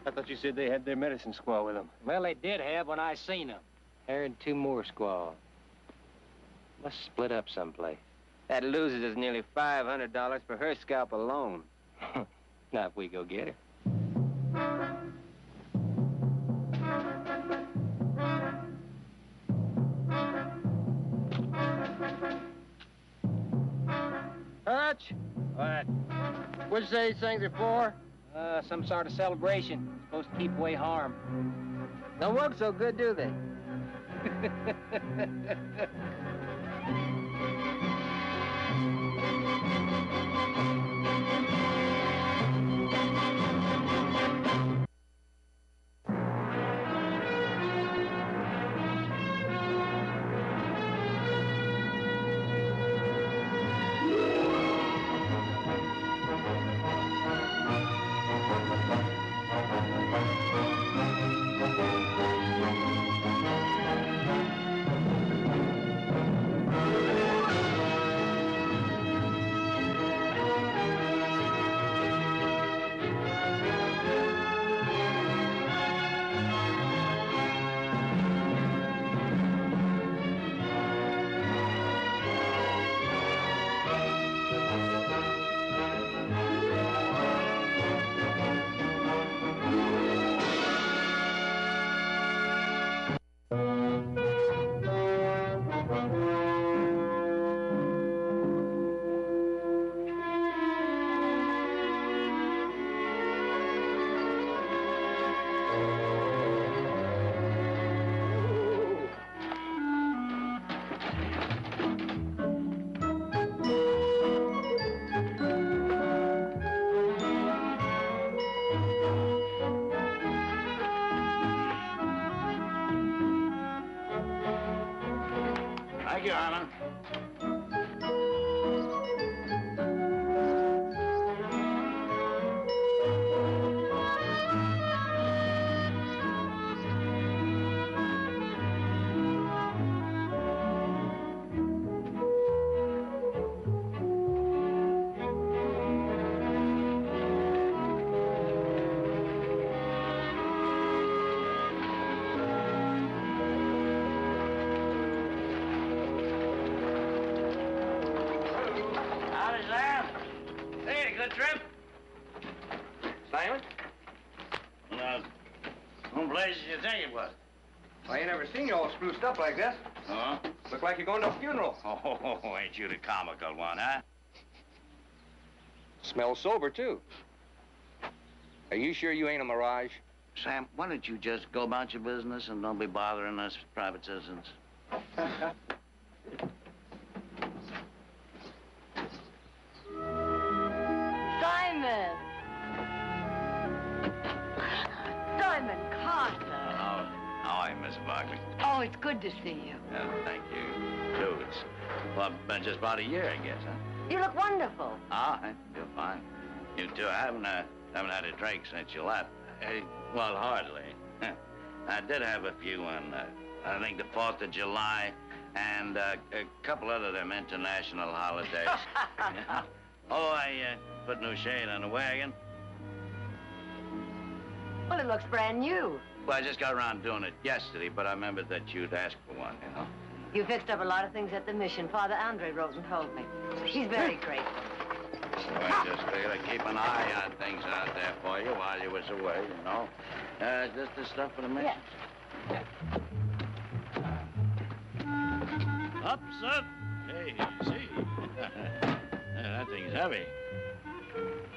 I thought you said they had their medicine squaw with them. Well, they did have when I seen them. Her and two more squaws. Must split up someplace. That loses us nearly $500 for her scalp alone. Not if we go get her. Hutch? What? What'd you say these things are for? Some sort of celebration. Supposed to keep away harm. Don't work so good, do they? Thank you, Alan. Trip? Simon? Well, whom place did you think it was? I ain't never seen you all spruced up like this. Oh? Look like you're going to a funeral. Oh, ain't you the comical one, huh? Smells sober, too. Are you sure you ain't a mirage? Sam, why don't you just go about your business and don't be bothering us private citizens? Simon Carter. How are you, Miss Barkley? Oh, it's good to see you. Thank you, too. It's, well, been just about a year, I guess, huh? You look wonderful. I feel fine. You, too. I haven't had a drink since you left. Well, hardly. I did have a few on, I think, the 4th of July and a couple other them international holidays. Oh, I put new shade on the wagon. Well, it looks brand new. Well, I just got around doing it yesterday, but I remembered that you'd asked for one, you know? You fixed up a lot of things at the mission. Father Andre wrote and told me. He's very grateful. So I just figured I'd keep an eye on things out there for you while you was away, you know? Just the stuff for the mission. Yes. Up, up. Hey, see. That thing's heavy.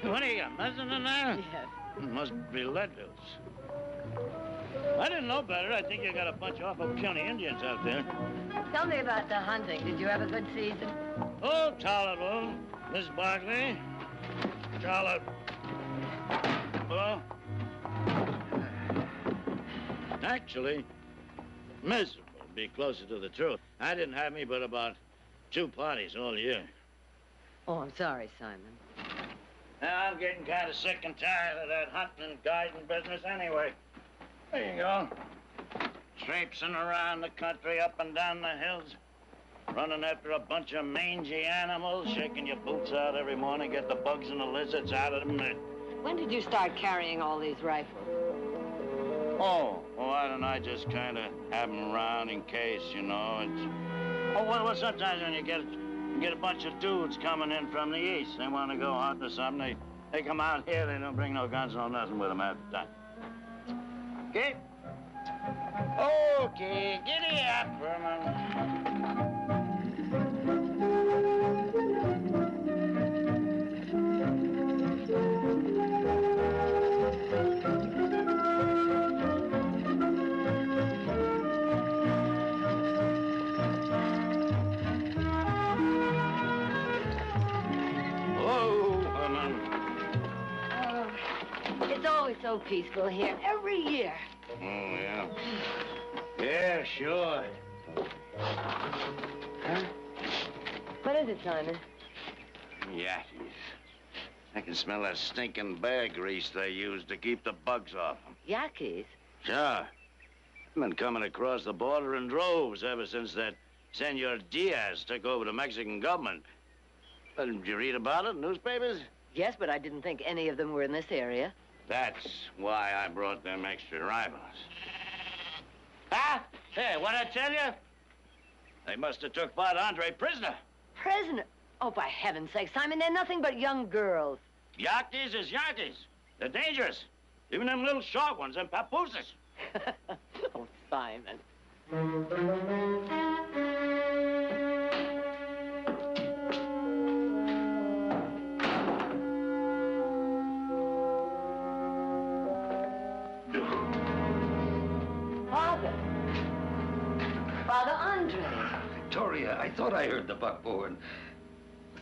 What do you got, medicine in there? Yes. Must be lead pills. I didn't know better. I think you got a bunch of awful puny Indians out there. Tell me about the hunting. Did you have a good season? Oh, tolerable. Miss Barkley. Tolerable. Well, actually, miserable would be closer to the truth. I didn't have me but about 2 parties all year. Oh, I'm sorry, Simon. Now, I'm getting kind of sick and tired of that hunting and guiding business anyway. There you go. traipsing around the country, up and down the hills, running after a bunch of mangy animals, shaking your boots out every morning, get the bugs and the lizards out of them. When did you start carrying all these rifles? Oh, why don't I just kind of have them around in case, you know? Well, sometimes when you get a bunch of dudes coming in from the east, they want to go hunting or something, they come out here, they don't bring no guns, no nothing with them half the time. Okay? Okay, giddy up, Herman. It's always so peaceful here, every year. Oh, yeah. Yeah, sure. Huh? What is it, Simon? Yankees. I can smell that stinking bear grease they use to keep the bugs off them. Yakis? Sure. I've been coming across the border in droves ever since that Senor Diaz took over the Mexican government. Did you read about it in newspapers? Yes, but I didn't think any of them were in this area. That's why I brought them extra rifles. Ah! Hey, what'd I tell you? They must have took Father Andre prisoner. Prisoner? Oh, for heaven's sake, Simon, they're nothing but young girls. Yankees is Yankees. They're dangerous. Even them little short ones, them papooses. Oh, Simon. Father Andre. Victoria, I thought I heard the buckboard.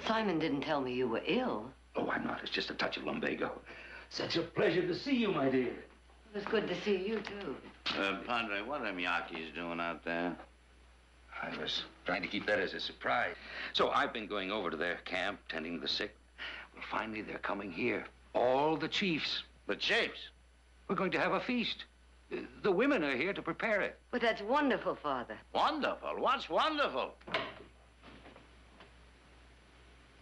Simon didn't tell me you were ill. Oh, I'm not. It's just a touch of lumbago. Such a pleasure to see you, my dear. It was good to see you, too. Andre, what are them Yankees doing out there? I was trying to keep that as a surprise. So I've been going over to their camp, tending to the sick. Well, finally, they're coming here. All the chiefs. The chiefs? We're going to have a feast. The women are here to prepare it. But that's wonderful, Father. Wonderful? What's wonderful?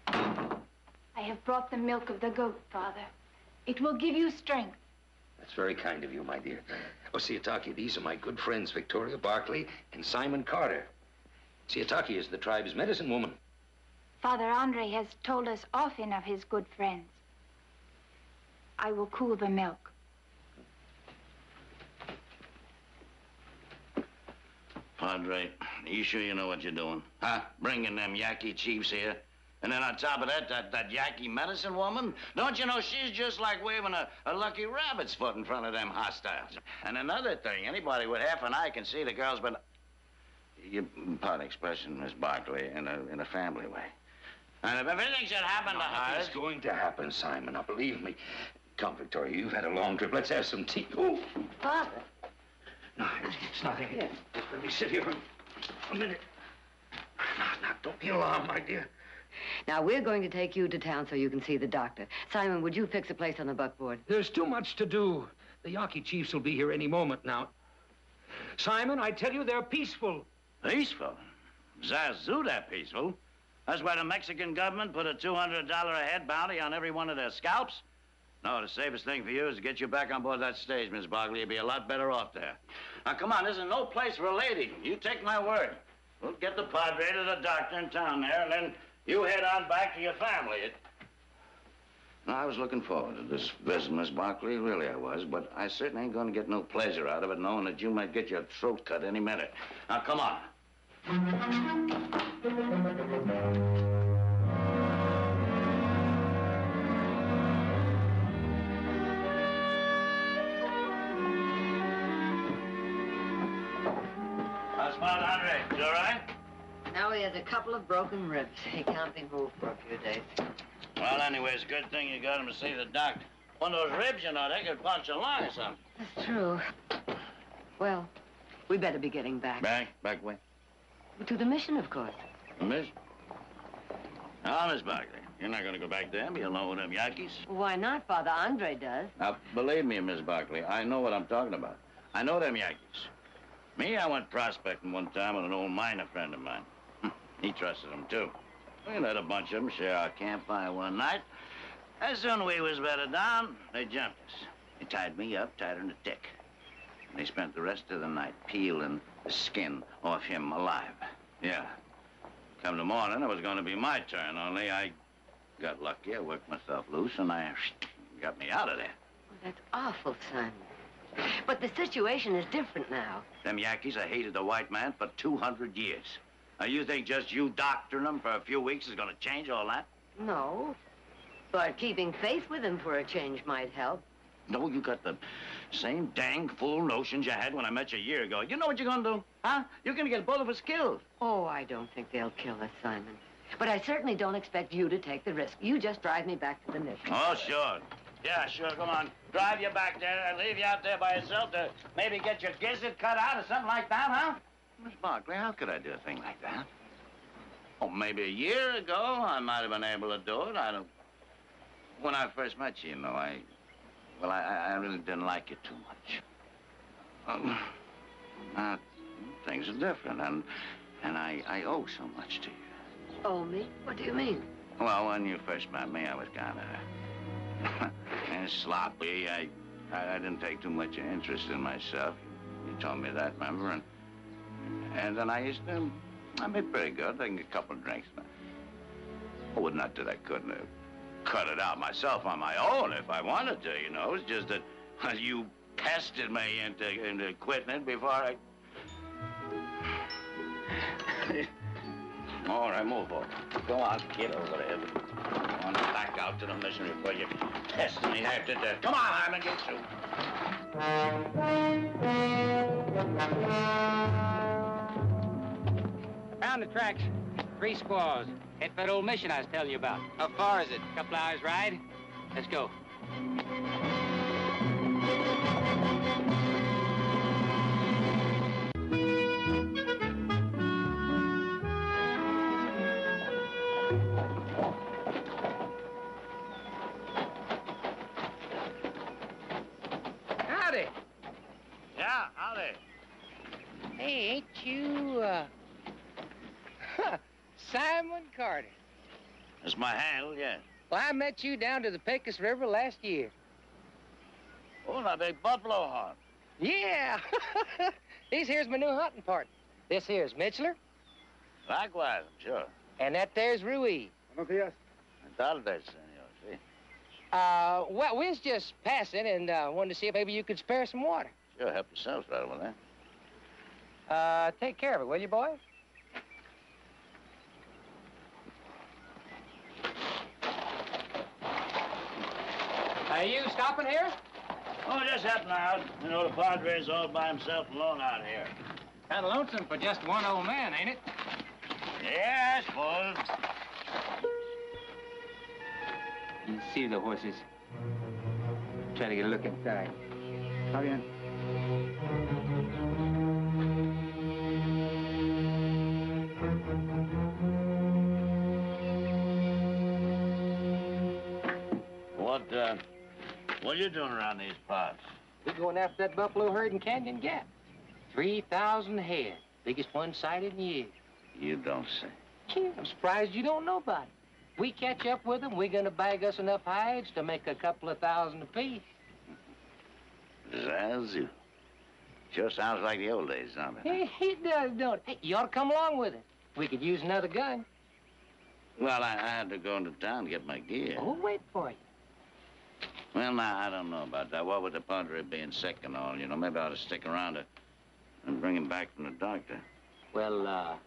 I have brought the milk of the goat, Father. It will give you strength. That's very kind of you, my dear. Oh, Siataki, these are my good friends, Victoria Barkley and Simon Carter. Siataki is the tribe's medicine woman. Father Andre has told us often of his good friends. I will cool the milk. Padre, are you sure you know what you're doing? Huh? Bringing them Yaqui chiefs here? And then on top of that, that Yaqui medicine woman? Don't you know she's just like waving a lucky rabbit's foot in front of them hostiles? And another thing, anybody with half an eye can see the girl's been... You pardon expression, Miss Barkley, in a family way. And if anything should happen to her... It's going to happen, Simon. Now, believe me. Come, Victoria, you've had a long trip. Let's have some tea. Oh. Father. No, it's nothing. Here. Just let me sit here for a minute. Now, don't be alarmed, my dear. Now, we're going to take you to town so you can see the doctor. Simon, would you fix a place on the buckboard? There's too much to do. The Yaqui chiefs will be here any moment now. Simon, I tell you, they're peaceful. Peaceful? Zazu, they're peaceful. That's why the Mexican government put a $200 a head bounty on every one of their scalps. No, the safest thing for you is to get you back on board that stage, Miss Barkley. You'll be a lot better off there. Now, come on, this is no place for a lady. You take my word. We'll get the padre to the doctor in town there, and then you head on back to your family. Now, I was looking forward to this visit, Miss Barkley. Really, I was. But I certainly ain't going to get no pleasure out of it, knowing that you might get your throat cut any minute. Now, come on. How's Father Andre? You all right? Now he has a couple of broken ribs. He can't be moved for a few days. Well, anyway, it's a good thing you got him to see the doctor. One of those ribs, you know, they could punch a lung or something. That's true. Well, we better be getting back. Back? Back where? To the mission, of course. Miss? Oh, Miss Barkley, you're not going to go back there. You'll know them Yankees. Why not? Father Andre does. Now, believe me, Miss Barkley, I know what I'm talking about. I know them Yankees. Me, I went prospecting one time with an old miner friend of mine. He trusted him, too. We let a bunch of them share our campfire one night. As soon as we was bedded down, they jumped us. They tied me up tighter than a tick. And they spent the rest of the night peeling the skin off him alive. Yeah. Come the morning, it was going to be my turn, only I got lucky. I worked myself loose, and I got me out of there. Well, that's awful, Simon. But the situation is different now. Them Yankees have hated the white man for 200 years. Now, you think just you doctoring them for a few weeks is going to change all that? No. But keeping faith with him for a change might help. No, you got the same dang fool notions you had when I met you a year ago. You know what you're going to do, huh? You're going to get both of us killed. Oh, I don't think they'll kill us, Simon. But I certainly don't expect you to take the risk. You just drive me back to the mission. Oh, sure. Yeah, sure, come on. Drive you back there and leave you out there by yourself to maybe get your gizzard cut out or something like that, huh? Miss Barkley, how could I do a thing like that? Oh, maybe a year ago, I might have been able to do it. I don't... When I first met you, you know, I really didn't like you too much. Now, things are different, and I owe so much to you. Oh, me? What do you mean? Well, when you first met me, I was kind of sloppy. I didn't take too much interest in myself. You told me that, remember? And then I used to... I'd be pretty good, taking a couple of drinks. Oh, well, not that I couldn't have cut it out myself on my own if I wanted to, you know. It's just that you pestered me into quitting it before I... All right, move over. Go on, get over there. Go on back out to the mission before you test me after death. Come on, Hyman, get through. Found the tracks. 3 squaws. Head for that old mission I was telling you about. How far is it? A couple hours ride. Let's go. Howdy. Yeah, howdy. Hey, ain't you, Simon Carter? That's my handle, yeah. Well, I met you down to the Pecos River last year. Oh, that big buffalo hunt. Yeah. These here's my new hunting partner. This here's Mitchell, Likewise, I'm sure. and that there's Ruiz. Buenos días. Tardes, senor, sí. Well, we was just passing and wanted to see if maybe you could spare some water. Sure, help yourselves right over there. Take care of it, will you, boy? Are you stopping here? Oh, just helping out. You know, the Padre's all by himself alone out here. Kind of lonesome for just one old man, ain't it? Yeah, I suppose. You see the horses. Try to get a look inside. Está bien. What are you doing around these parts? We're going after that buffalo herd in Canyon Gap. 3,000 head. Biggest one sighted in years. You don't say. Gee, I'm surprised you don't know about it. We catch up with them, we're gonna bag us enough hides to make a couple of thousand apiece. Zazu. Sure sounds like the old days, don't it? It does, don't it? Hey, you ought to come along with us. We could use another gun. Well, I had to go into town to get my gear. We'll wait for you. Well, now, I don't know about that. What with the Padre being sick and all, you know, maybe I ought to stick around and bring him back from the doctor. Well,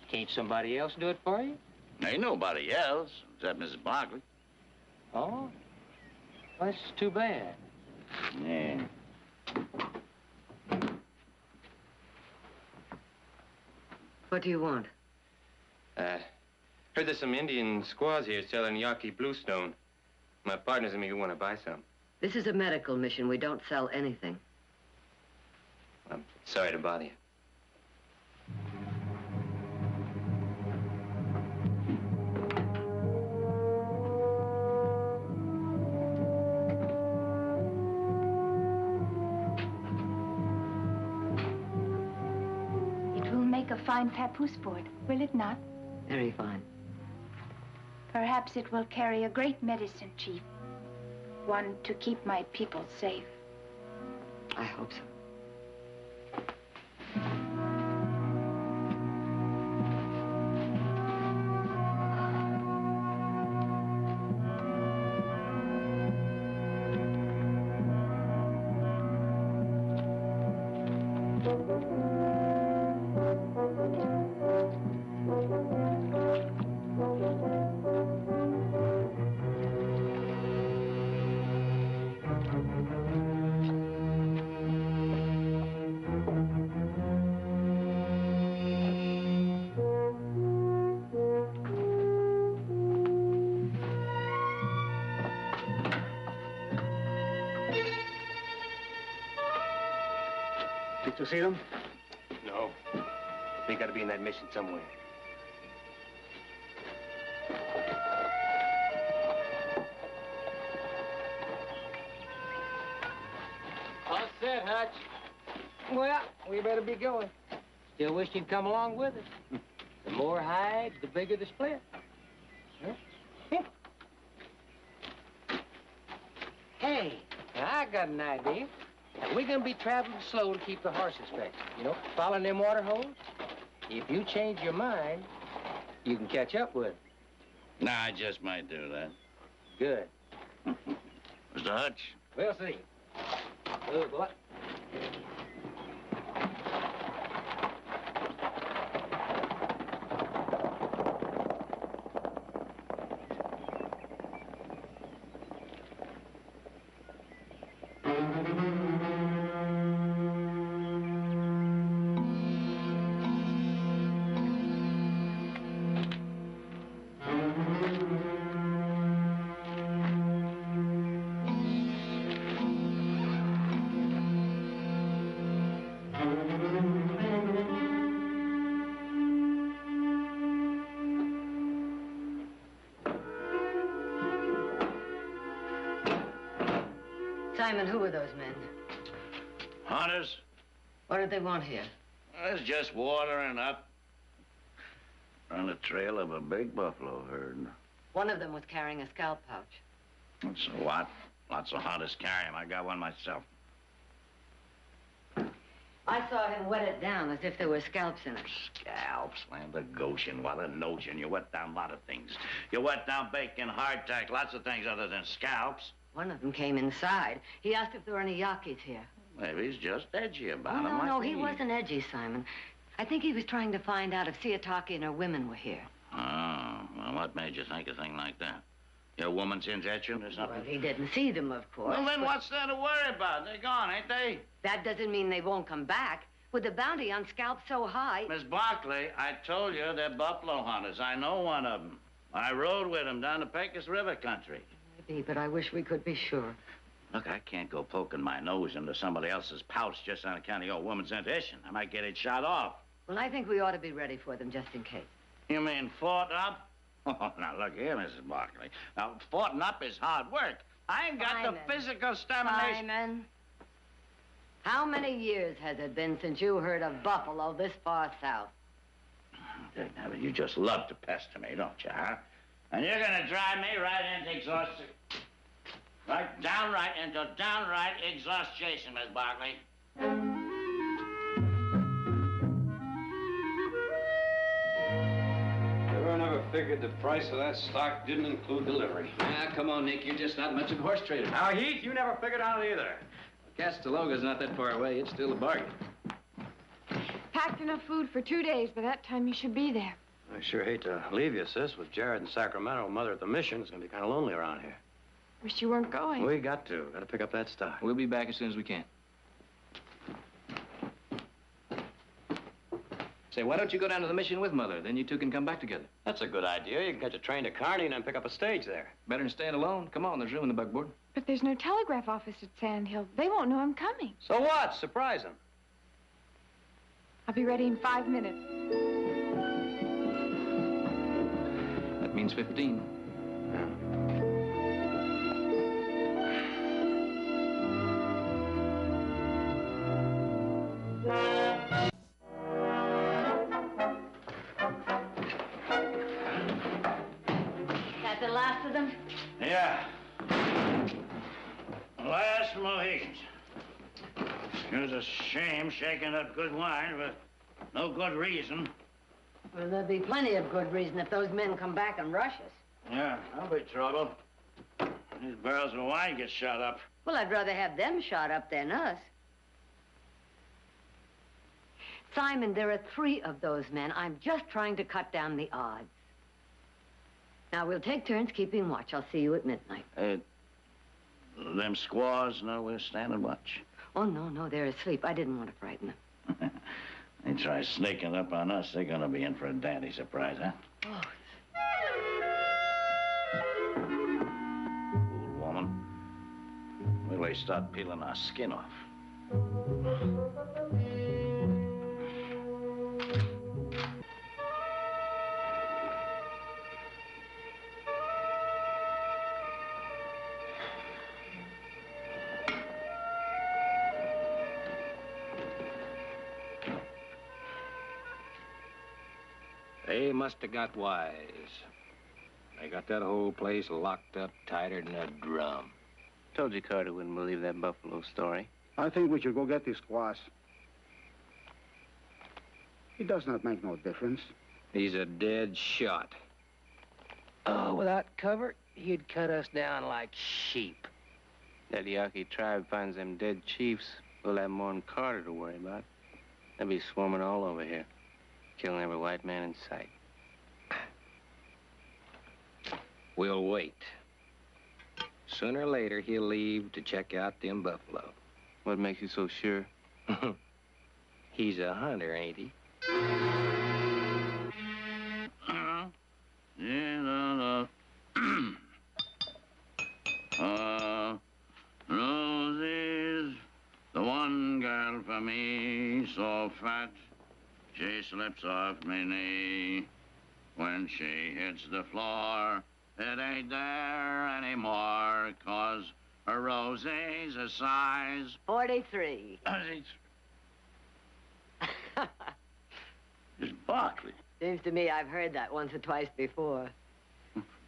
can't somebody else do it for you? Ain't nobody else, except Mrs. Barkley. Oh? Well, that's too bad. Yeah. What do you want? Heard there's some Indian squaws here selling Yaqui bluestone. My partners and me want to buy some. This is a medical mission. We don't sell anything. I'm sorry to bother you. a fine papoose board, will it not? Very fine. Perhaps it will carry a great medicine, Chief. One to keep my people safe. I hope so. Did you see them? No. They gotta be in that mission somewhere. All set, Hutch. Well, we better be going. Still wish you'd come along with us. The more hides, the bigger the split. Huh? Hey, Now, I got an idea. We're gonna be traveling slow to keep the horses fixed. You know, following them water holes. If you change your mind, you can catch up with them. Nah, I just might do that. Good. Mr. Hutch? We'll see. Good boy. Simon, who were those men? Hunters? What did they want here? It's just watering up on the trail of a big buffalo herd. One of them was carrying a scalp pouch. So what? Lots of hunters carry 'em. I got one myself. I saw him wet it down as if there were scalps in it. Scalps, land of Goshen. What a notion. You wet down a lot of things. You wet down bacon, hardtack, lots of things other than scalps. One of them came inside. He asked if there were any Yakis here. Maybe he's just edgy about Oh, 'em. no, like no, he me. wasn't edgy, Simon. I think he was trying to find out if Siataki and her women were here. Oh, well, what made you think a thing like that? Your woman's injection or something? Well, he didn't see them, of course. Well, then but what's there to worry about? They're gone, ain't they? that doesn't mean they won't come back. With the bounty on scalps so high... Miss Barkley, I told you they're buffalo hunters. I know one of them. I rode with them down the Pecos River country. Maybe, but I wish we could be sure. Look, I can't go poking my nose into somebody else's pouch just on account of your woman's intuition. I might get it shot off. Well, I think we ought to be ready for them just in case. You mean fought up? Oh, now, look here, Mrs. Barkley. Now, forting up is hard work. I ain't got Simon. the physical stamina. Simon, how many years has it been since you heard of buffalo this far south? Now, you just love to pester me, don't you, huh? And you're gonna drive me right into exhaustion. Right downright into downright exhaustion, Miss Barkley. Never figured the price of that stock didn't include delivery. Ah, come on, Nick. You're just not much of a horse trader. Now, Heath, you never figured out either. Castaloga's not that far away. It's still a bargain. Packed enough food for 2 days. By that time, you should be there. I sure hate to leave you, sis. With Jared in Sacramento, Mother at the mission, it's gonna be kind of lonely around here. Wish you weren't going. We got to pick up that stock. We'll be back as soon as we can. Say, why don't you go down to the mission with Mother? Then you two can come back together. That's a good idea. You can catch a train to Kearney and then pick up a stage there. Better than staying alone. Come on, there's room in the bugboard. But there's no telegraph office at Sand Hill. They won't know I'm coming. So what? Surprise them. I'll be ready in 5 minutes. That means 15. came shaking up good wine for no good reason. Well, there'll be plenty of good reason if those men come back and rush us. Yeah, that'll be trouble. These barrels of wine get shot up. Well, I'd rather have them shot up than us. Simon, there are 3 of those men. I'm just trying to cut down the odds. Now, we'll take turns keeping watch. I'll see you at midnight. Them squaws know we're standing watch. Oh, no, they're asleep. I didn't want to frighten them. They try sneaking up on us, they're gonna be in for a dandy surprise, huh? Oh. Fool woman. Will they start peeling our skin off? They must have got wise. They got that whole place locked up tighter than a drum. Told you Carter wouldn't believe that buffalo story. I think we should go get this squash. It does not make no difference. He's a dead shot. Oh, without cover, he'd cut us down like sheep. That Yaqui tribe finds them dead chiefs, we'll have more than Carter to worry about. They'll be swarming all over here, killing every white man in sight. We'll wait. Sooner or later, he'll leave to check out them buffalo. What makes you so sure? He's a hunter, ain't he? Rosie's the one girl for me, so fat she slips off me knee. When she hits the floor, it ain't there anymore, 'cause her Rosie's a size 43. It's Barkley. Seems to me I've heard that once or twice before.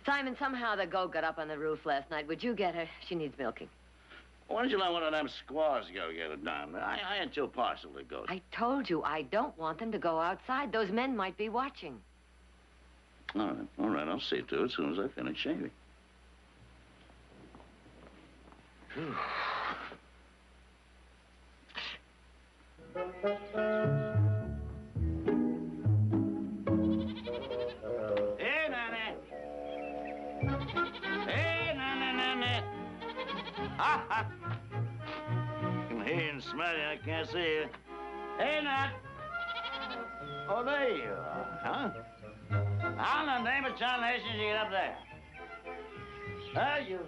Simon, somehow the goat got up on the roof last night. Would you get her? She needs milking. Why don't you let one of them squaws go get it done? I ain't too partial to go. I told you I don't want them to go outside. Those men might be watching. All right, I'll see to it as soon as I finish shaving. Hey, Nanny. Hey, Nanny. Ha, ha. I can hear you and smell you. I can't see you. Hey, Nat. Oh, there you are, huh? How in the name of tarnation did you get up there? You...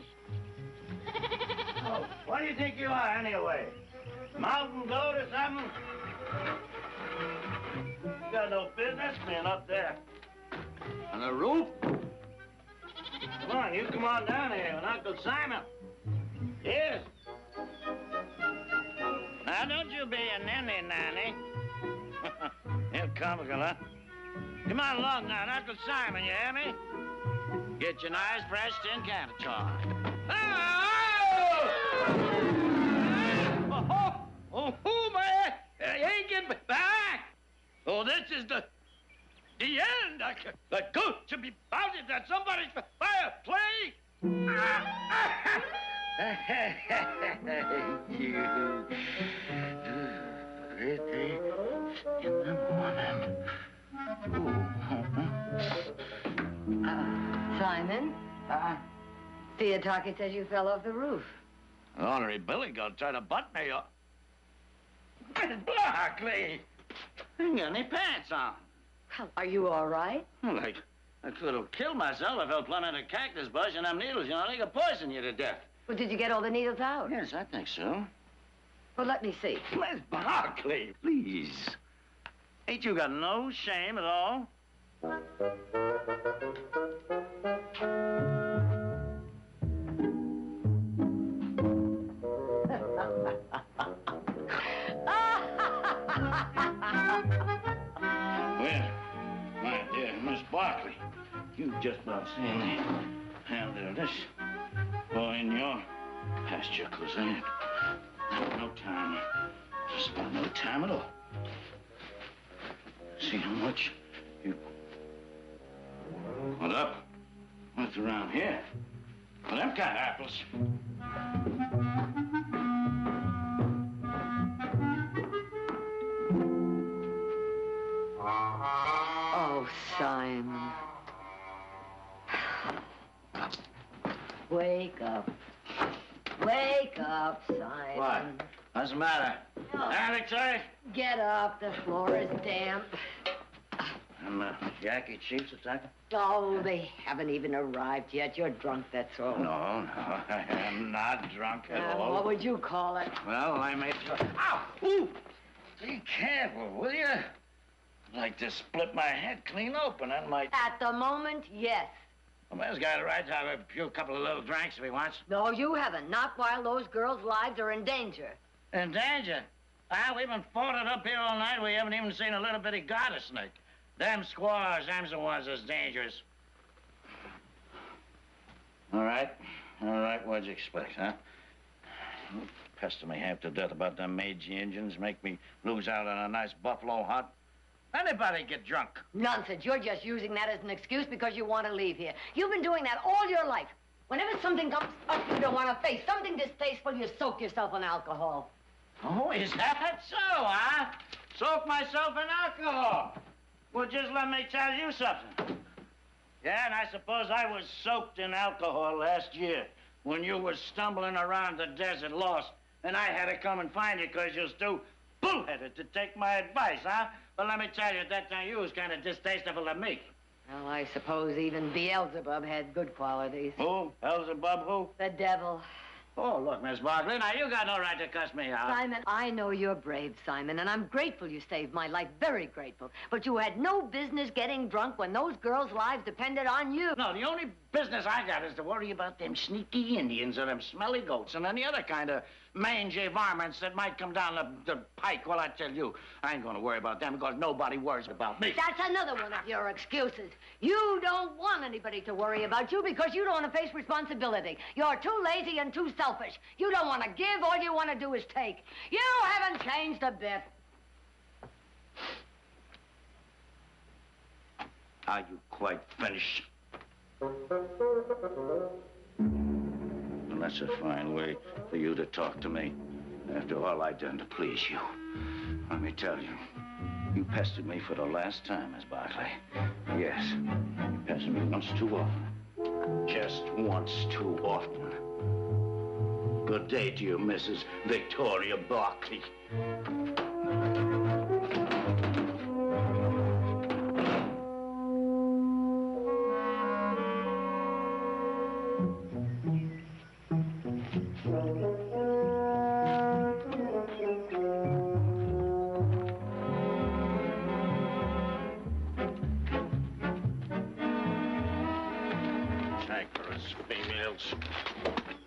Oh, what do you think you are, anyway? Mountain goat or something? You got no business being up there. On the roof? Come on, you come on down here with Uncle Simon. Yes. Now, don't you be a ninny, Nanny. You're comical, huh? Come on along now, Uncle Simon, you hear me? Get your nice, fresh tin can of char. Oh, man! You ain't getting back! Oh, this is the end. The goat should be pounded at somebody's fireplace. You pretty in the morning. Simon? Theotaki says you fell off the roof. Ornery Billy gonna try to butt me up. Miss Barkley! I ain't got any pants on. Well, are you all right? Well, I could have killed myself if I fell plumb in a cactus bush and them needles, you know, they could poison you to death. Well, did you get all the needles out? Yes, I think so. Well, let me see. Miss Barkley, please. Ain't you got no shame at all? Well, my dear Miss Barkley, you've just not seen the hand of this boy in your pasture, 'cause I ain't no time Just about no time at all. See how much you... What up? What's around here? Well, them kind of apples. Oh, Simon. Wake up. Wake up, Simon. What? What's the matter? Oh. Alex, eh? Get up. The floor is damp. And Jackie Chief's attacking? Oh, they haven't even arrived yet. You're drunk, that's all. No, I am not drunk at all. What would you call it? Well, I made sure. Ow! Ooh! Be careful, will you? I'd like to split my head clean open and my... At the moment, yes. A man's got a right to have a couple of little drinks if he wants. No, you haven't. Not while those girls' lives are in danger. In danger? We've been fought it up here all night. We haven't even seen a little bitty garter snake. Them squaws, them's the ones that's dangerous. All right, what'd you expect, huh? You pester me half to death about them Meiji Indians, make me lose out on a nice buffalo hunt. Anybody get drunk. Nonsense. You're just using that as an excuse because you want to leave here. You've been doing that all your life. Whenever something comes up you don't want to face, something distasteful, you soak yourself in alcohol. Oh, is that so, huh? Soak myself in alcohol. Well, just let me tell you something. Yeah, and I suppose I was soaked in alcohol last year when you were stumbling around the desert lost, and I had to come and find you because you're too bullheaded to take my advice, huh? But let me tell you, at that time you was kind of distasteful to me. Well, I suppose even Beelzebub had good qualities. Who? Beelzebub who? The devil. Oh, look, Miss Barkley, now you got no right to cuss me out. Simon, I know you're brave, Simon, and I'm grateful you saved my life, very grateful. But you had no business getting drunk when those girls' lives depended on you. No, the only business I got is to worry about them sneaky Indians or them smelly goats and any other kind of mangy varmints that might come down the pike. Well, I tell you, I ain't gonna worry about them because nobody worries about me. That's another one of your excuses. You don't want anybody to worry about you because you don't want to face responsibility. You're too lazy and too selfish. You don't want to give, all you want to do is take. You haven't changed a bit. Are you quite finished? Well, that's a fine way for you to talk to me after all I've done to please you. Let me tell you, you pestered me for the last time, Miss Barkley. Yes, you pestered me once too often. Just once too often. Good day to you, Mrs. Victoria Barkley.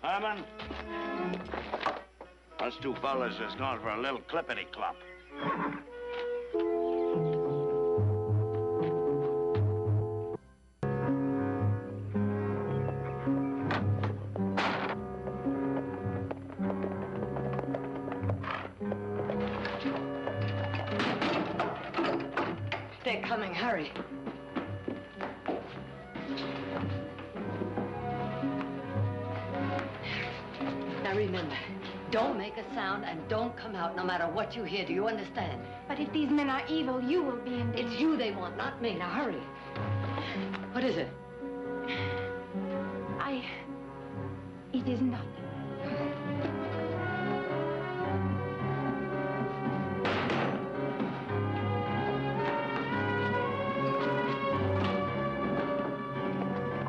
Herman, us two fellas is going for a little clippity-clop. They're coming, hurry. Now remember, don't make a sound and don't come out no matter what you hear. Do you understand? But if these men are evil, you will be in danger. It's you they want, not me. Now hurry. What is it? It is nothing.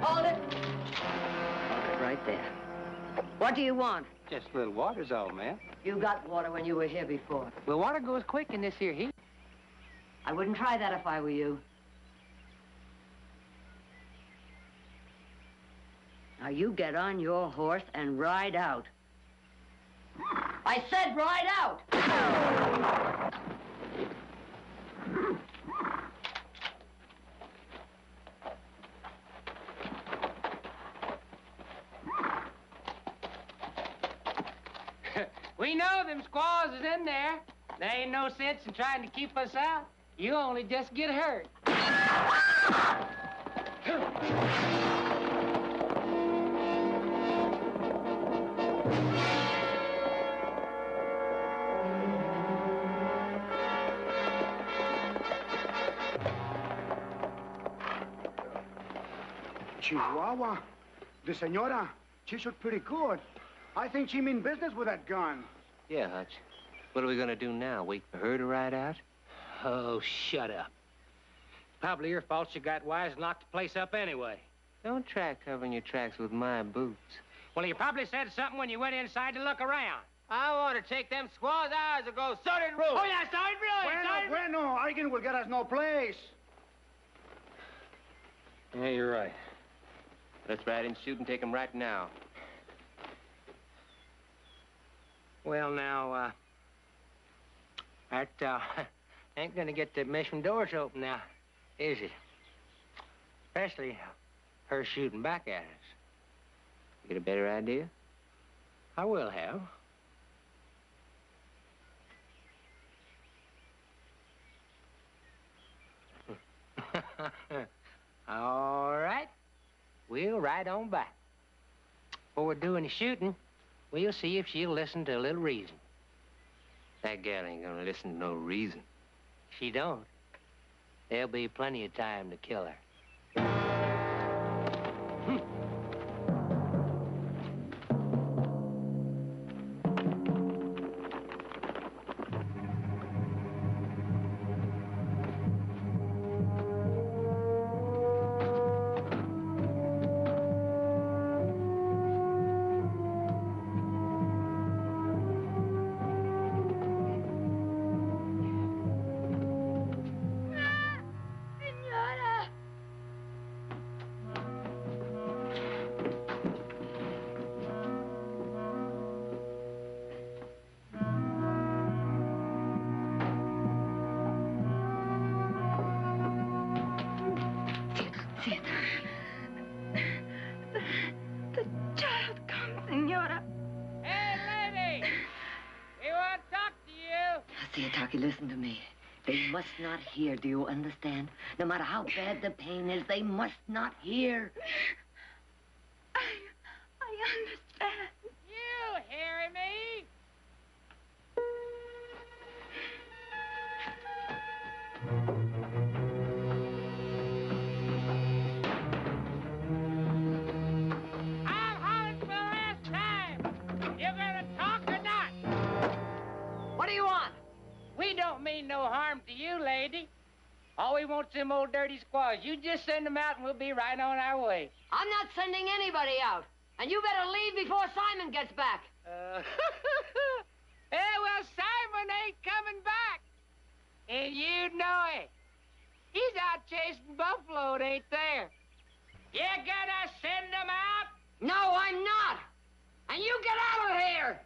Hold it. Hold it right there. What do you want? Just a little water's all, ma'am. You got water when you were here before. Well, water goes quick in this here heat. I wouldn't try that if I were you. Now, you get on your horse and ride out. I said ride out! We know them squaws is in there. There ain't no sense in trying to keep us out. You only just get hurt. Chihuahua. The senora, she shot pretty good. I think she mean business with that gun. Yeah, Hutch. What are we gonna do now? Wait for her to ride out? Oh, shut up. Probably your fault she got wise and locked the place up anyway. Don't try covering your tracks with my boots. Well, you probably said something when you went inside to look around. I want to take them squaws hours ago. So did Rue. Oh, yeah, so did Rue. Bueno, arguing will get us no place. Yeah, you're right. Let's ride and shoot and take them right now. Well, now, that ain't gonna get the mission doors open now, is it? Especially her shooting back at us. You get a better idea? I will have. All right. We'll ride on back. Before we're doing the shooting, we'll see if she'll listen to a little reason. That gal ain't gonna listen to no reason. She don't. There'll be plenty of time to kill her. Listen to me. They must not hear, do you understand? No matter how bad the pain is, they must not hear. I understand. You hear me? I'm hollering for the last time. You gonna talk or not? What do you want? We don't mean no harm to you, lady. All we want's them old dirty squaws. You just send them out and we'll be right on our way. I'm not sending anybody out. And you better leave before Simon gets back. Yeah, well, Simon ain't coming back. And you know it. He's out chasing buffalo, it ain't there. You gonna send them out? No, I'm not. And you get out of here.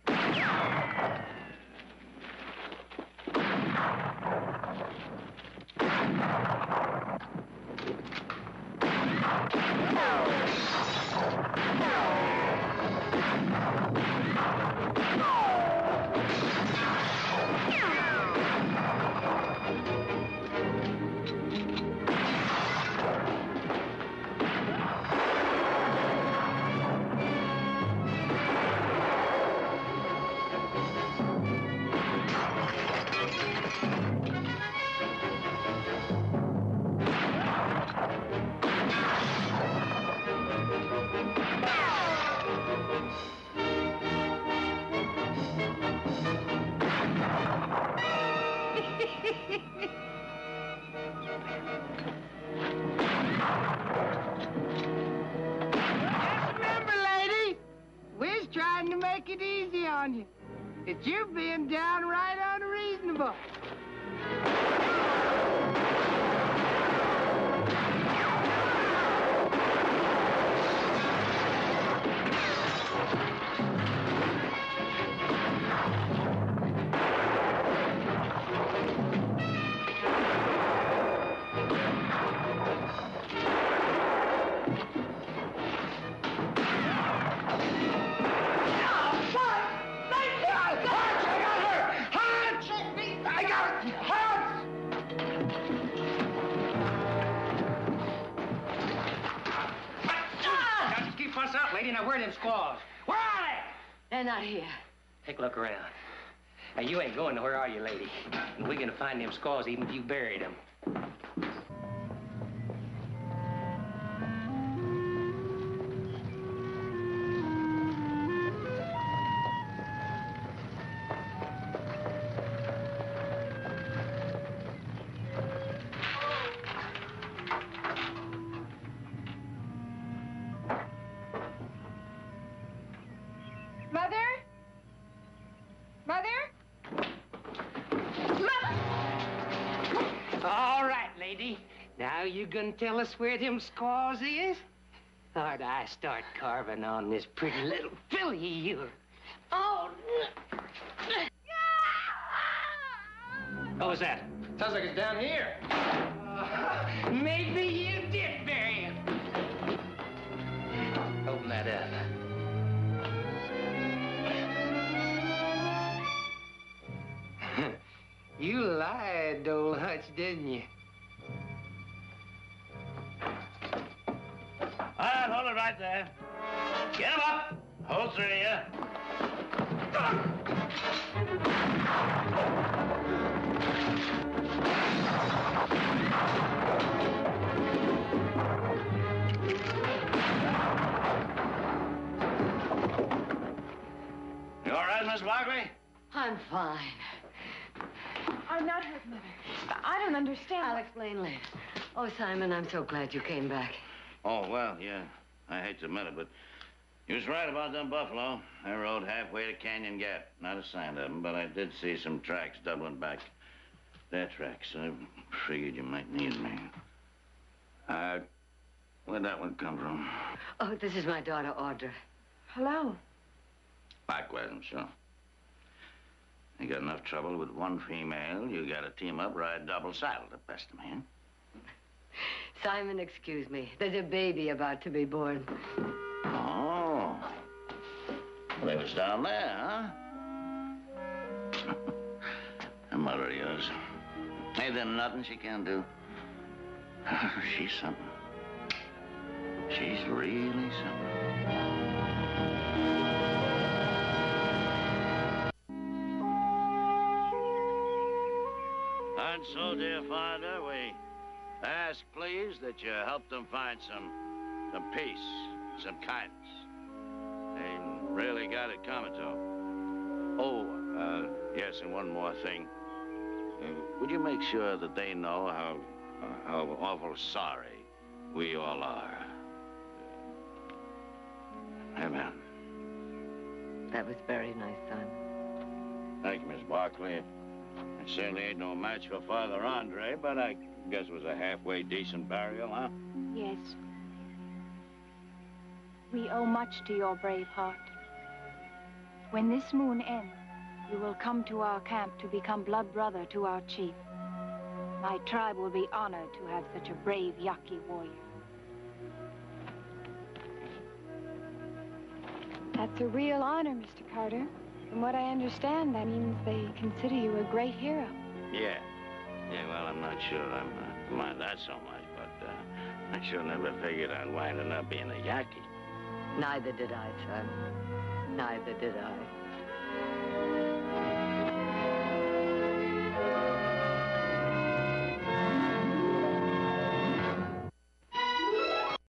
Trying to make it easy on you. It's you being downright unreasonable. lady. Now, where are them squaws? Where are they? They're not here. Take a look around. Now, you ain't going nowhere, are you, lady? And we're gonna find them squaws even if you buried them. Mother? Mother? All right, lady. Now you gonna tell us where them squaws is? Or do I start carving on this pretty little filly of yours? Oh! What was that? Sounds like it's down here. Maybe you did bury him. Open that up. You lied, old Hutch, didn't you? All right, hold it right there. Get him up. Whole three of you. You all right, Miss Barkley? I'm fine. I'm not hurt, Mother. I don't understand. I'll explain later. Oh, Simon, I'm so glad you came back. Oh, well, yeah. I hate to admit it, but you was right about them buffalo. They rode halfway to Canyon Gap. Not a sign of them, but I did see some tracks doubling back. Their tracks. I figured you might need me. Where'd that one come from? Oh, this is my daughter, Audra. Hello. Likewise, I'm sure. You got enough trouble with one female, you got to team up, ride double saddle to best of me, huh? Simon, excuse me. There's a baby about to be born. Oh. Well, they was down there, huh? The mother of yours. Ain't there nothing she can do? She's something. She's really something. And so, dear Father, we ask, please, that you help them find some peace, some kindness. They really got it coming to them. Oh, yes, and one more thing. Would you make sure that they know how awful sorry we all are? Amen. That was very nice, Simon. Thank you, Miss Barkley. It certainly ain't no match for Father Andre, but I guess it was a halfway decent burial, huh? Yes. We owe much to your brave heart. When this moon ends, you will come to our camp to become blood brother to our chief. My tribe will be honored to have such a brave Yaqui warrior. That's a real honor, Mr. Carter. From what I understand, that means they consider you a great hero. Yeah. Yeah, well, I'm not sure I mind that so much, but I sure never figured I'd wind up being a Yaqui. Neither did I, son. Neither did I.